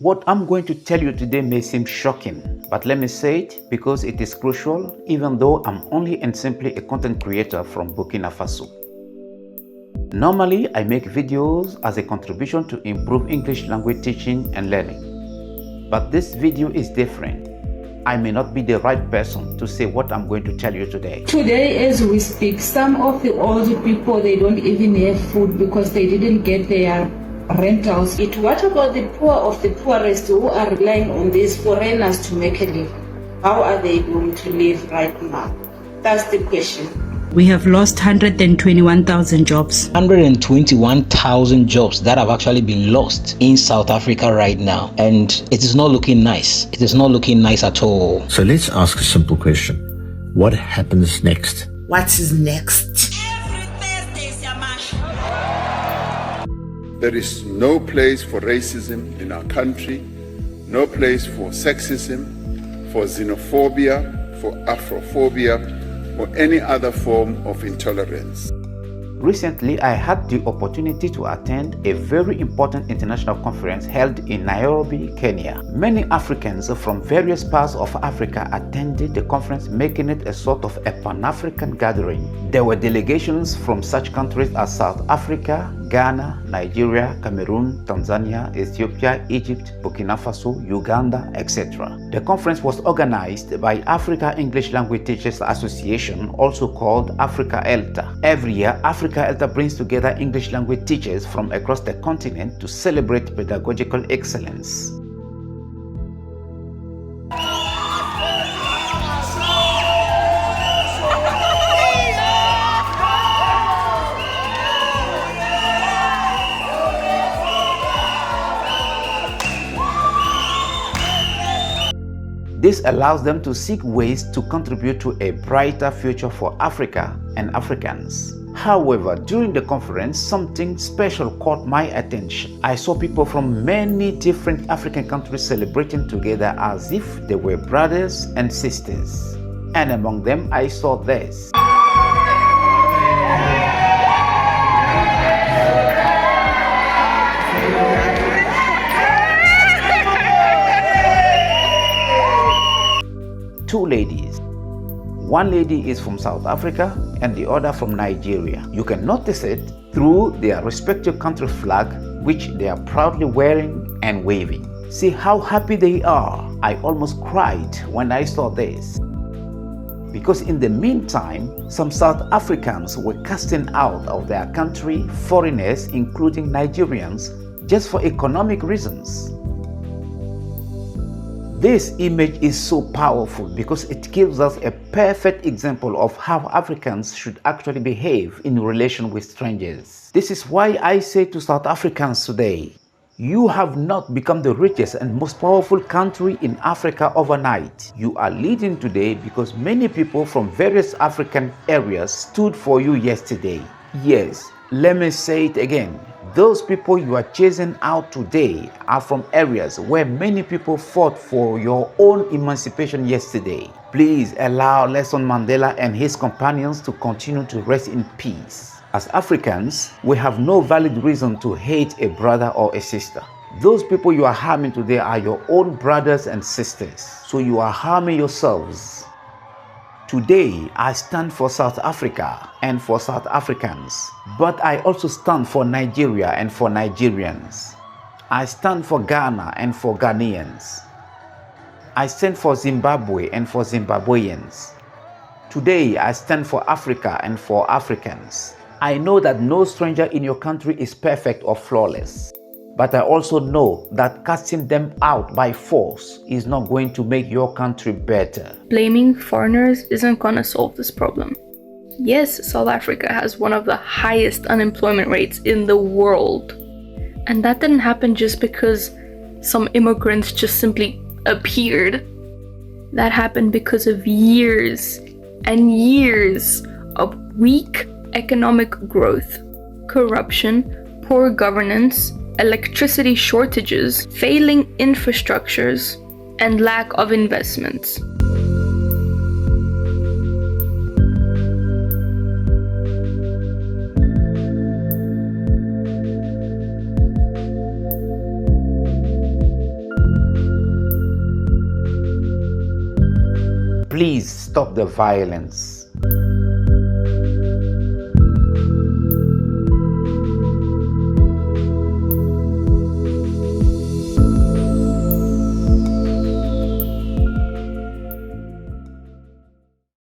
What I'm going to tell you today may seem shocking, but let me say it because it is crucial, even though I'm only and simply a content creator from Burkina Faso. Normally, I make videos as a contribution to improve English language teaching and learning. But this video is different. I may not be the right person to say what I'm going to tell you today. Today, as we speak, some of the older people, they don't even have food because they didn't get their rentals. What about the poor of the poorest who are relying on these foreigners to make a living? How are they going to live right now? That's the question. We have lost 121,000 jobs. 121,000 jobs that have actually been lost in South Africa right now. And it is not looking nice. It is not looking nice at all. So let's ask a simple question. What happens next? What is next? There is no place for racism in our country, no place for sexism, for xenophobia, for Afrophobia, or any other form of intolerance. Recently, I had the opportunity to attend a very important international conference held in Nairobi, Kenya. Many Africans from various parts of Africa attended the conference, making it a sort of a Pan-African gathering. There were delegations from such countries as South Africa, Ghana, Nigeria, Cameroon, Tanzania, Ethiopia, Egypt, Burkina Faso, Uganda, etc. The conference was organized by Africa English Language Teachers Association, also called Africa ELTA. Every year, Africa ELTA brings together English language teachers from across the continent to celebrate pedagogical excellence. This allows them to seek ways to contribute to a brighter future for Africa and Africans. However, during the conference, something special caught my attention. I saw people from many different African countries celebrating together as if they were brothers and sisters. And among them, I saw this. Two ladies. One lady is from South Africa and the other from Nigeria. You can notice it through their respective country flag, which they are proudly wearing and waving. See how happy they are. I almost cried when I saw this. Because in the meantime, some South Africans were casting out of their country foreigners, including Nigerians, just for economic reasons. This image is so powerful because it gives us a perfect example of how Africans should actually behave in relation with strangers. This is why I say to South Africans today, you have not become the richest and most powerful country in Africa overnight. You are leading today because many people from various African areas stood for you yesterday. Yes, let me say it again. Those people you are chasing out today are from areas where many people fought for your own emancipation yesterday. Please allow Nelson Mandela and his companions to continue to rest in peace. As Africans, we have no valid reason to hate a brother or a sister. Those people you are harming today are your own brothers and sisters, so you are harming yourselves. Today, I stand for South Africa and for South Africans, but I also stand for Nigeria and for Nigerians. I stand for Ghana and for Ghanaians. I stand for Zimbabwe and for Zimbabweans. Today, I stand for Africa and for Africans. I know that no stranger in your country is perfect or flawless. But I also know that casting them out by force is not going to make your country better. Blaming foreigners isn't gonna solve this problem. Yes, South Africa has one of the highest unemployment rates in the world. And that didn't happen just because some immigrants just simply appeared. That happened because of years and years of weak economic growth, corruption, poor governance, electricity shortages, failing infrastructures, and lack of investments. Please stop the violence.